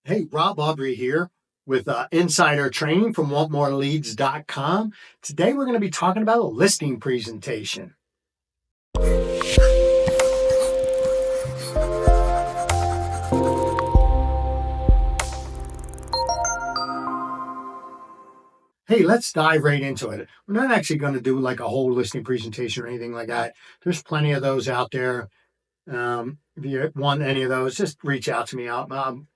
Hey, Rob Aubrey here with insider training from wantmoreleads.com. Today we're going to be talking about a listing presentation. Hey, let's dive right into it. We're not actually going to do like a whole listing presentation or anything like that. There's plenty of those out there. If you want any of those, just reach out to me. I'll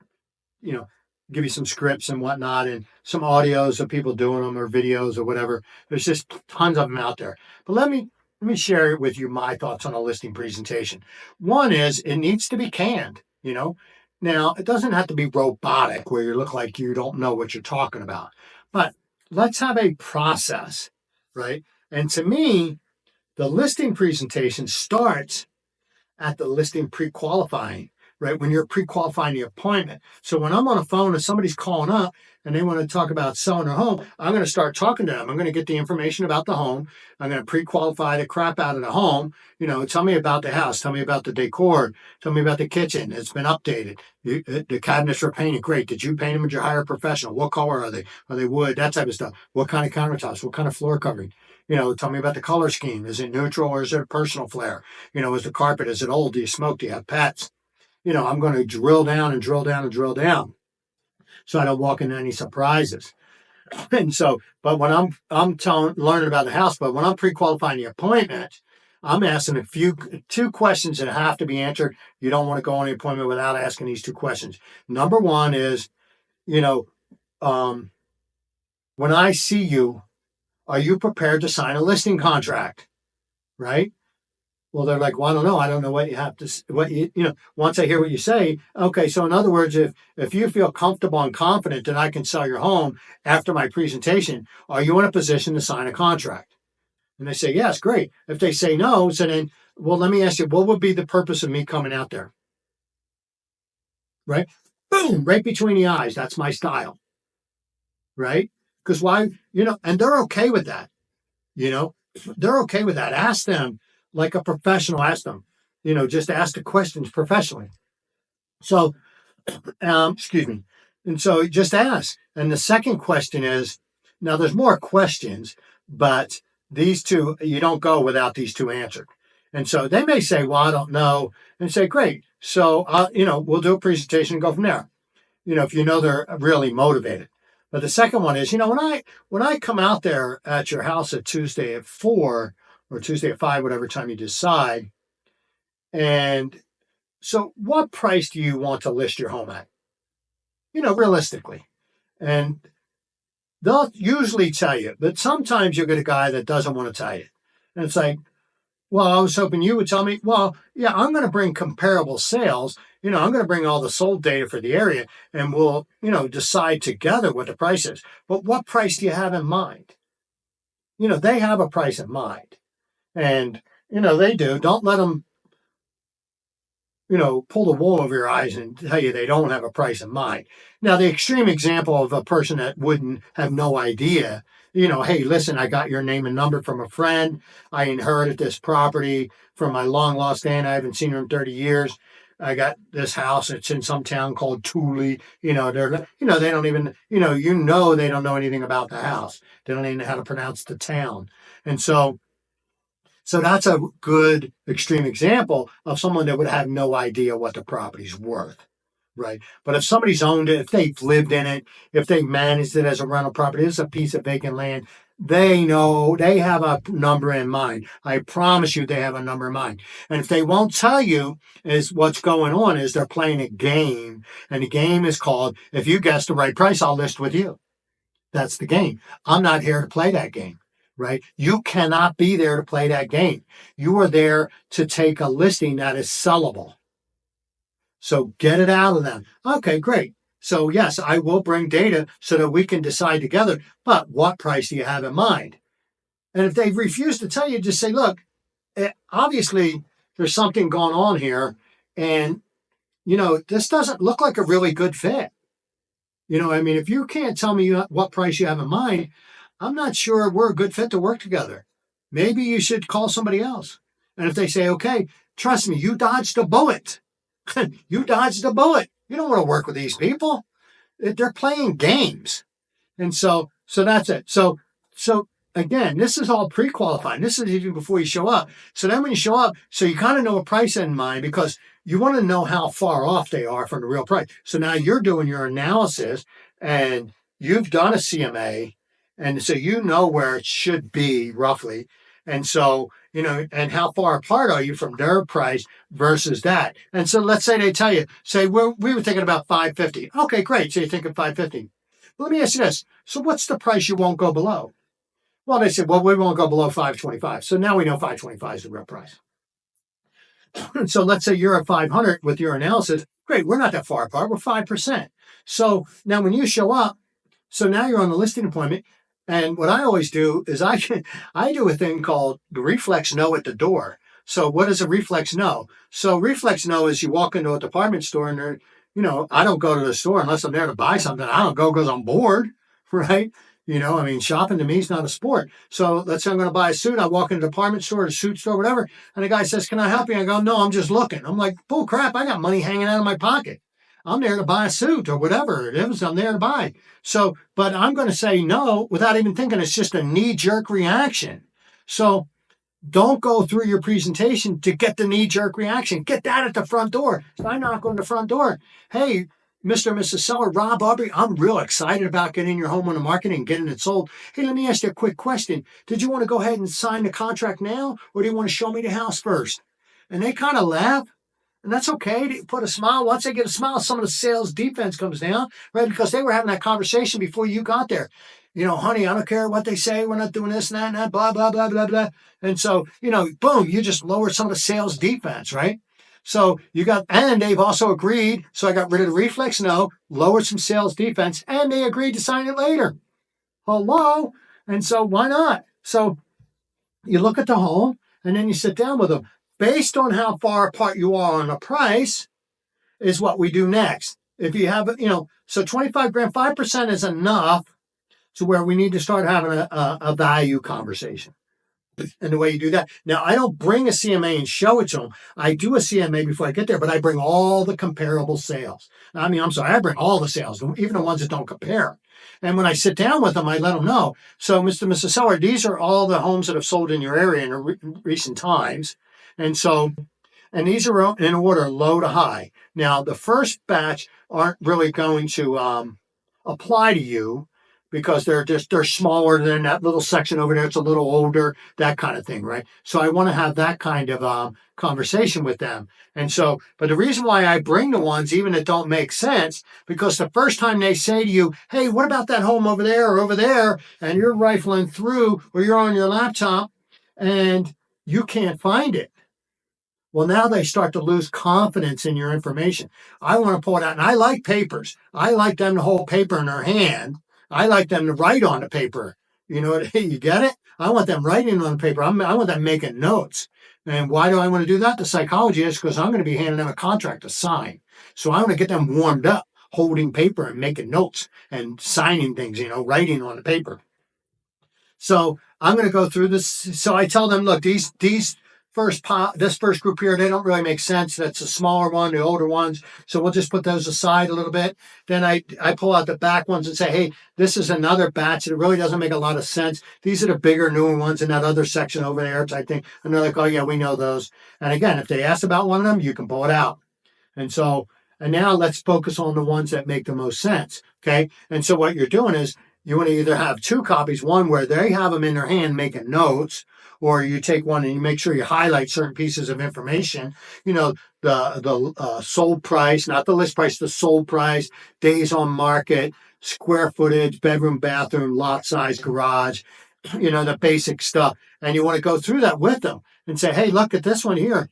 you know, give you some scripts and whatnot and some audios of people doing them or videos or whatever. There's just tons of them out there. But let me share with you my thoughts on a listing presentation. One is it needs to be canned. Now, it doesn't have to be robotic where you look like you don't know what you're talking about. But let's have a process, right? And to me, the listing presentation starts at the listing pre-qualifying, right? When you're pre-qualifying the appointment. So when I'm on a phone and somebody's calling up and they want to talk about selling their home, I'm going to start talking to them. I'm going to get the information about the home. I'm going to pre-qualify the crap out of the home. Tell me about the house. Tell me about the decor. Tell me about the kitchen. It's been updated. The cabinets are painted. Great. Did you paint them? Did you hire a professional? What color are they? Are they wood? That type of stuff. What kind of countertops? What kind of floor covering? Tell me about the color scheme. Is it neutral or is it a personal flair? Is the carpet, is it old? Do you smoke? Do you have pets? I'm going to drill down and drill down and drill down so I don't walk into any surprises. And so, but when I'm learning about the house, but when I'm pre-qualifying the appointment, I'm asking two questions that have to be answered. You don't want to go on the appointment without asking these two questions. Number one is, when I see you, are you prepared to sign a listing contract? Right? Well, they're like, well, I don't know. I don't know what you have to, once I hear what you say, okay. So in other words, if you feel comfortable and confident that I can sell your home after my presentation, are you in a position to sign a contract? And they say, yes, great. If they say no, so then, well, let me ask you, what would be the purpose of me coming out there? Right? Boom, right between the eyes. That's my style. Right? Because why, and they're okay with that. They're okay with that. Ask them like a professional. Ask them, just ask the questions professionally. So, excuse me. And so just ask. And the second question is, now there's more questions, but these two, you don't go without these two answered. And so they may say, well, I don't know, and say, great. So, we'll do a presentation and go from there. If they're really motivated. But the second one is, when I come out there at your house at Tuesday at 4 or Tuesday at 5, whatever time you decide, and so what price do you want to list your home at? Realistically. And they'll usually tell you, but sometimes you'll get a guy that doesn't want to tell you. And it's like, well, I was hoping you would tell me, well, yeah, I'm going to bring comparable sales. I'm going to bring all the sold data for the area and we'll, decide together what the price is. But what price do you have in mind? They have a price in mind. And, they do. Don't let them, pull the wool over your eyes and tell you they don't have a price in mind. Now, the extreme example of a person that wouldn't have no idea, hey, listen, I got your name and number from a friend. I inherited this property from my long lost aunt. I haven't seen her in 30 years. I got this house. It's in some town called Thule. They don't even, they don't know anything about the house. They don't even know how to pronounce the town. And so that's a good extreme example of someone that would have no idea what the property's worth, right? But if somebody's owned it, if they've lived in it, if they managed it as a rental property, it's a piece of vacant land, they know they have a number in mind. I promise you they have a number in mind. And if they won't tell you is what's going on is they're playing a game. And the game is called, if you guess the right price, I'll list with you. That's the game. I'm not here to play that game. Right? You cannot be there to play that game. You are there to take a listing that is sellable. So get it out of them. Okay, great. So yes, I will bring data so that we can decide together, but what price do you have in mind? And if they refuse to tell you, just say, look, obviously there's something going on here and, this doesn't look like a really good fit. If you can't tell me what price you have in mind, I'm not sure we're a good fit to work together. Maybe you should call somebody else. And if they say, okay, trust me, you dodged a bullet. You dodged a bullet. You don't want to work with these people. they're playing games. And so that's it. So again, this is all pre-qualifying. This is even before you show up. So then when you show up, so you kind of know a price in mind because you want to know how far off they are from the real price. So now you're doing your analysis and you've done a CMA. And so you know where it should be roughly. And so, and how far apart are you from their price versus that? And so let's say they tell you, say, we were thinking about 550. Okay, great. So you're thinking 550. Let me ask you this. So what's the price you won't go below? Well, they said, well, we won't go below 525. So now we know 525 is the real price. So let's say you're at 500 with your analysis. Great. We're not that far apart. We're 5%. So now when you show up, so now you're on the listing appointment. And what I always do is I do a thing called the reflex no at the door. So what is a reflex no? So reflex no is you walk into a department store and they're, I don't go to the store unless I'm there to buy something. I don't go because I'm bored, right? Shopping to me is not a sport. So let's say I'm going to buy a suit. I walk in a department store, a suit store, whatever. And the guy says, can I help you? I go, no, I'm just looking. I'm like, bull crap. I got money hanging out of my pocket. I'm there to buy a suit or whatever it is. I'm there to buy. So, but I'm going to say no without even thinking. It's just a knee-jerk reaction. So don't go through your presentation to get the knee-jerk reaction. Get that at the front door. So I knock on the front door. Hey, Mr. and Mrs. Seller, Rob Aubrey, I'm real excited about getting your home on the market and getting it sold. Hey, let me ask you a quick question. Did you want to go ahead and sign the contract now, or do you want to show me the house first? And they kind of laugh. And that's okay. They put a smile. Once they get a smile, some of the sales defense comes down, right? Because they were having that conversation before you got there. Honey, I don't care what they say. We're not doing this and that, blah, blah, blah, blah, blah. And so, boom, you just lower some of the sales defense, right? So and they've also agreed. So I got rid of the reflex no, lowered some sales defense, and they agreed to sign it later. Hello? And so why not? So you look at the home and then you sit down with them. Based on how far apart you are on the price is what we do next. If you have, so 25 grand, 5% is enough to where we need to start having a value conversation. And the way you do that. Now, I don't bring a CMA and show it to them. I do a CMA before I get there, but I bring all the comparable sales. I bring all the sales, even the ones that don't compare. And when I sit down with them, I let them know. So, Mr. and Mrs. Seller, these are all the homes that have sold in your area in recent times. And these are in order low to high. Now, the first batch aren't really going to apply to you because they're smaller than that little section over there. It's a little older, that kind of thing, right? So I want to have that kind of conversation with them. And so, but the reason why I bring the ones even that don't make sense, because the first time they say to you, hey, what about that home over there or over there? And you're rifling through or you're on your laptop and you can't find it. Well, now they start to lose confidence in your information. I want to pull it out. And I like papers. I like them to hold paper in their hand. I like them to write on the paper. You get it? I want them writing on the paper. I want them making notes. And why do I want to do that? The psychology is because I'm going to be handing them a contract to sign. So I want to get them warmed up, holding paper and making notes and signing things, writing on the paper. So I'm going to go through this. So I tell them, look, this first group here, they don't really make sense. That's a smaller one, the older ones. So we'll just put those aside a little bit. Then I pull out the back ones and say, hey, this is another batch that really doesn't make a lot of sense. These are the bigger, newer ones in that other section over there type thing. And they're like, oh, yeah, we know those. And again, if they ask about one of them, you can pull it out. And now let's focus on the ones that make the most sense. Okay. And so what you're doing is you want to either have two copies, one where they have them in their hand making notes, or you take one and you make sure you highlight certain pieces of information, the sold price, not the list price, the sold price, days on market, square footage, bedroom, bathroom, lot size, garage, the basic stuff. And you want to go through that with them and say, hey, look at this one here.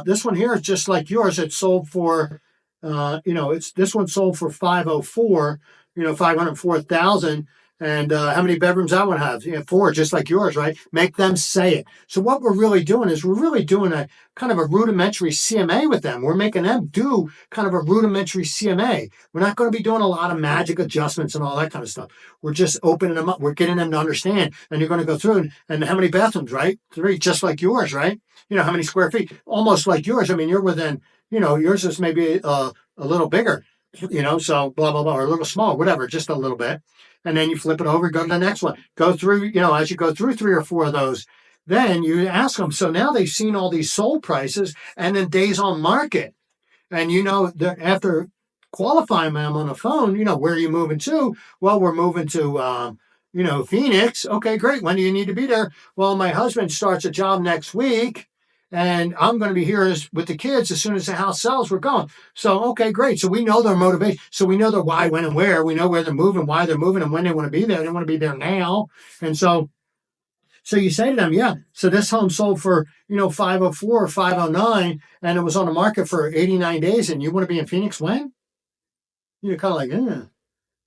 This one here is just like yours. It's sold for, this one sold for 504, 504,000. And how many bedrooms that one have? 4, just like yours, right? Make them say it. So what we're really doing is we're really doing a kind of a rudimentary CMA with them. We're making them do kind of a rudimentary CMA. We're not going to be doing a lot of magic adjustments and all that kind of stuff. We're just opening them up. We're getting them to understand. And you're going to go through and how many bathrooms, right? 3, just like yours, right? How many square feet? Almost like yours. You're within, yours is maybe a little bigger. so blah, blah, blah, or a little small, whatever, just a little bit. And then you flip it over, go to the next one. Go through, as you go through 3 or 4 of those, then you ask them. So now they've seen all these sold prices and then days on market. And after qualifying them on the phone, where are you moving to? Well, we're moving to, Phoenix. Okay, great. When do you need to be there? Well, my husband starts a job next week and I'm going to be here with the kids as soon as the house sells. We're going. So, okay, great. So we know their motivation. So we know their why, when, and where. We know where they're moving, why they're moving, and when they want to be there. They want to be there now. And so you say to them, yeah, so this home sold for, 504 or 509, and it was on the market for 89 days, and you want to be in Phoenix when? You're kind of like, you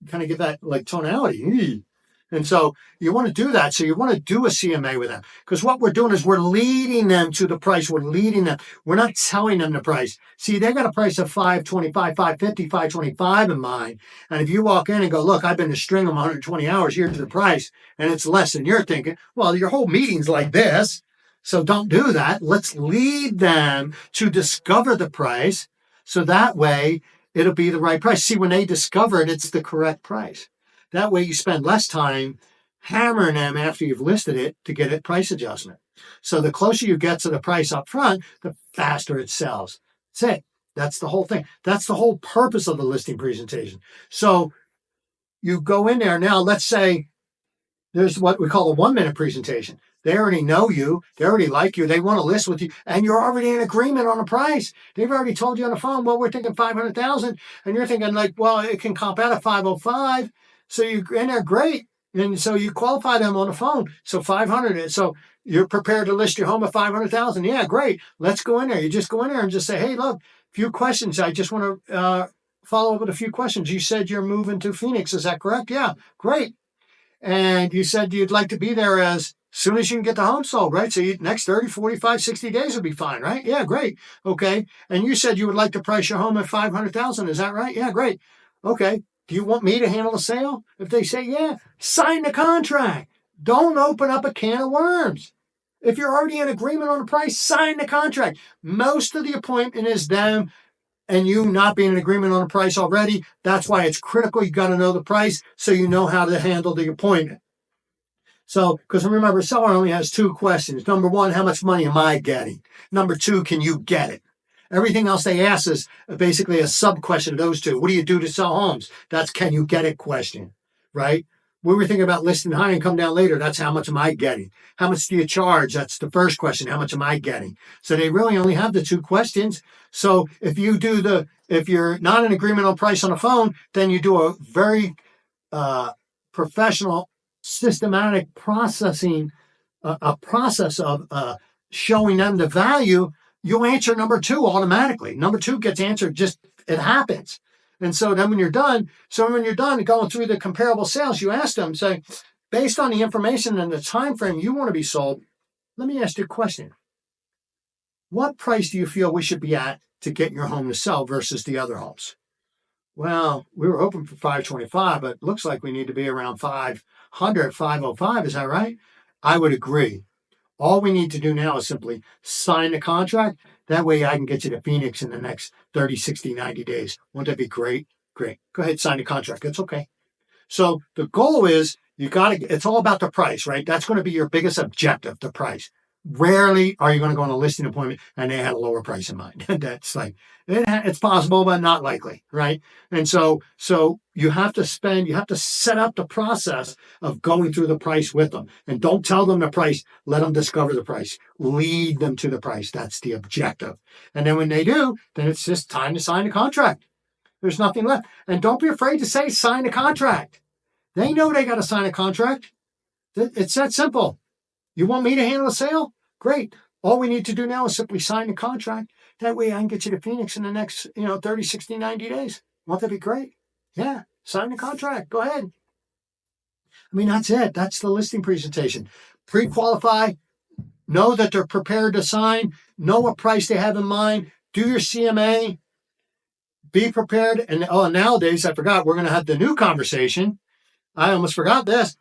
kind of give that like tonality. And so you want to do that. So you want to do a CMA with them, because what we're doing is we're leading them to the price. We're leading them. We're not telling them the price. See, they got a price of 525, 550, 525 in mind. And if you walk in and go, look, I've been to string them 120 hours, here's the price, and it's less than you're thinking, well, your whole meeting's like this. So don't do that. Let's lead them to discover the price. So that way it'll be the right price. See, when they discover it, it's the correct price. That way you spend less time hammering them after you've listed it to get it price adjustment. So the closer you get to the price up front, the faster it sells. That's it. That's the whole thing. That's the whole purpose of the listing presentation. So you go in there now, let's say there's what we call a 1-minute presentation. They already know you. They already like you. They want to list with you, and you're already in agreement on a price. They've already told you on the phone, well, we're thinking 500,000, and you're thinking like, well, it can comp out at 505. So you're in there, great. And so you qualify them on the phone. So 500. So you're prepared to list your home at 500,000. Yeah, great. Let's go in there. You just go in there and just say, hey, look, few questions. I just want to follow up with a few questions. You said you're moving to Phoenix. Is that correct? Yeah, great. And you said you'd like to be there as soon as you can get the home sold, right? So next 30, 45, 60 days would be fine, right? Yeah, great. Okay. And you said you would like to price your home at 500,000. Is that right? Yeah, great. Okay. Do you want me to handle the sale? If they say, yeah, sign the contract. Don't open up a can of worms. If you're already in agreement on the price, sign the contract. Most of the appointment is them and you not being in agreement on the price already. That's why it's critical. You got to know the price so you know how to handle the appointment. So, because remember, a seller only has 2 questions. Number 1, how much money am I getting? Number 2, can you get it? Everything else they ask is basically a sub question of those 2. What do you do to sell homes? That's can you get it question, right? We were thinking about listing high and come down later. That's how much am I getting? How much do you charge? That's the first question. How much am I getting? So they really only have the 2 questions. So if you're not in agreement on price on the phone, then you do a very professional, systematic processing, a process of showing them the value. You'll answer number 2 automatically. Number 2 gets answered, it happens. And so then when you're done going through the comparable sales, you ask them, say, based on the information and the time frame you want to be sold, let me ask you a question. What price do you feel we should be at to get your home to sell versus the other homes? Well, we were hoping for 525, but it looks like we need to be around 500, 505. Is that right? I would agree. All we need to do now is simply sign the contract. That way I can get you to Phoenix in the next 30, 60, 90 days. Won't that be great? Great. Go ahead, sign the contract. It's okay. So the goal is it's all about the price, right? That's going to be your biggest objective, the price. Rarely are you going to go on a listing appointment and they had a lower price in mind. That's like, it's possible, but not likely, right? And so you have to set up the process of going through the price with them. And don't tell them the price, let them discover the price. Lead them to the price. That's the objective. And then when they do, then it's just time to sign the contract. There's nothing left. And don't be afraid to say, sign the contract. They know they got to sign a contract. It's that simple. You want me to handle the sale? Great. All we need to do now is simply sign the contract. That way I can get you to Phoenix in the next, 30, 60, 90 days. Won't that be great? Yeah. Sign the contract. Go ahead. I mean, that's it. That's the listing presentation. Pre-qualify. Know that they're prepared to sign. Know what price they have in mind. Do your CMA. Be prepared. And nowadays, I forgot, we're going to have the new conversation. I almost forgot this.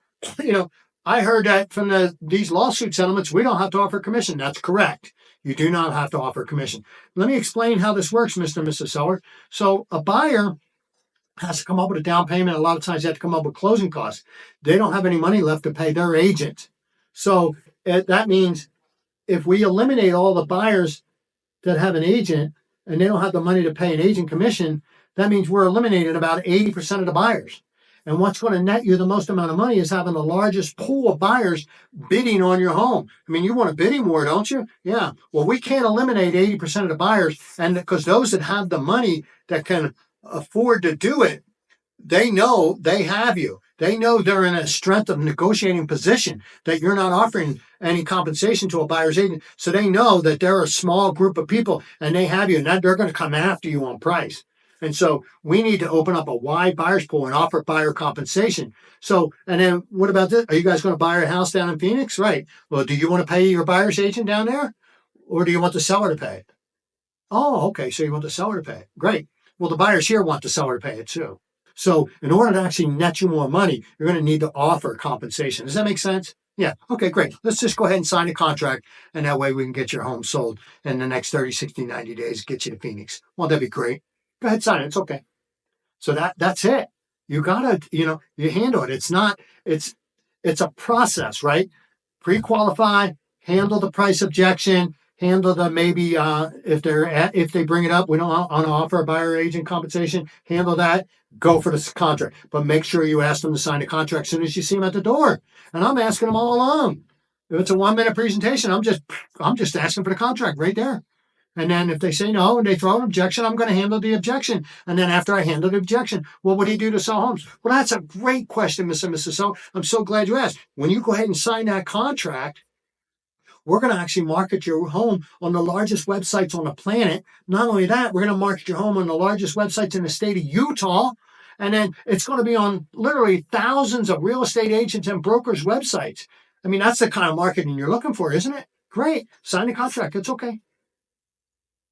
I heard that from these lawsuit settlements, we don't have to offer commission. That's correct. You do not have to offer commission. Let me explain how this works, Mr. and Mrs. Seller. So a buyer has to come up with a down payment. A lot of times they have to come up with closing costs. They don't have any money left to pay their agent. So that means if we eliminate all the buyers that have an agent and they don't have the money to pay an agent commission, that means we're eliminating about 80% of the buyers. And what's going to net you the most amount of money is having the largest pool of buyers bidding on your home. I mean, you want a bidding war, don't you? Yeah. Well, we can't eliminate 80% of the buyers. And because those that have the money that can afford to do it, they know they have you. They know they're in a strength of negotiating position, that you're not offering any compensation to a buyer's agent. So they know that they're a small group of people and they have you, and that they're going to come after you on price. And so we need to open up a wide buyer's pool and offer buyer compensation. So, and then what about this? Are you guys going to buy a house down in Phoenix? Right. Well, do you want to pay your buyer's agent down there? Or do you want the seller to pay it? Oh, okay. So you want the seller to pay it. Great. Well, the buyers here want the seller to pay it too. So in order to actually net you more money, you're going to need to offer compensation. Does that make sense? Yeah. Okay, great. Let's just go ahead and sign a contract, and that way we can get your home sold in the next 30, 60, 90 days, get you to Phoenix. Well, that'd be great. Go ahead, sign it. It's okay. So that's it. You gotta, you handle it. It's a process, right? Pre-qualify, handle the price objection, handle the maybe if they bring it up, we don't want to offer a buyer agent compensation, handle that, go for the contract. But make sure you ask them to sign the contract as soon as you see them at the door. And I'm asking them all along. If it's a 1-minute presentation, I'm just asking for the contract right there. And then if they say no and they throw an objection, I'm going to handle the objection. And then after I handle the objection, what would he do to sell homes? Well, that's a great question, Mr. and Mrs. So. I'm so glad you asked. When you go ahead and sign that contract, we're going to actually market your home on the largest websites on the planet. Not only that, we're going to market your home on the largest websites in the state of Utah. And then it's going to be on literally thousands of real estate agents and brokers' websites. I mean, that's the kind of marketing you're looking for, isn't it? Great. Sign the contract. It's okay.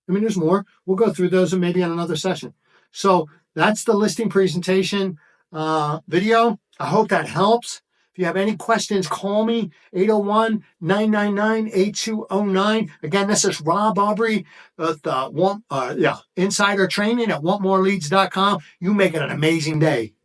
I mean, there's more. We'll go through those and maybe in another session. So that's the listing presentation video. I hope that helps. If you have any questions, call me, 801-999-8209. Again, this is Rob Aubrey with Insider Training at wantmoreleads.com. You make it an amazing day.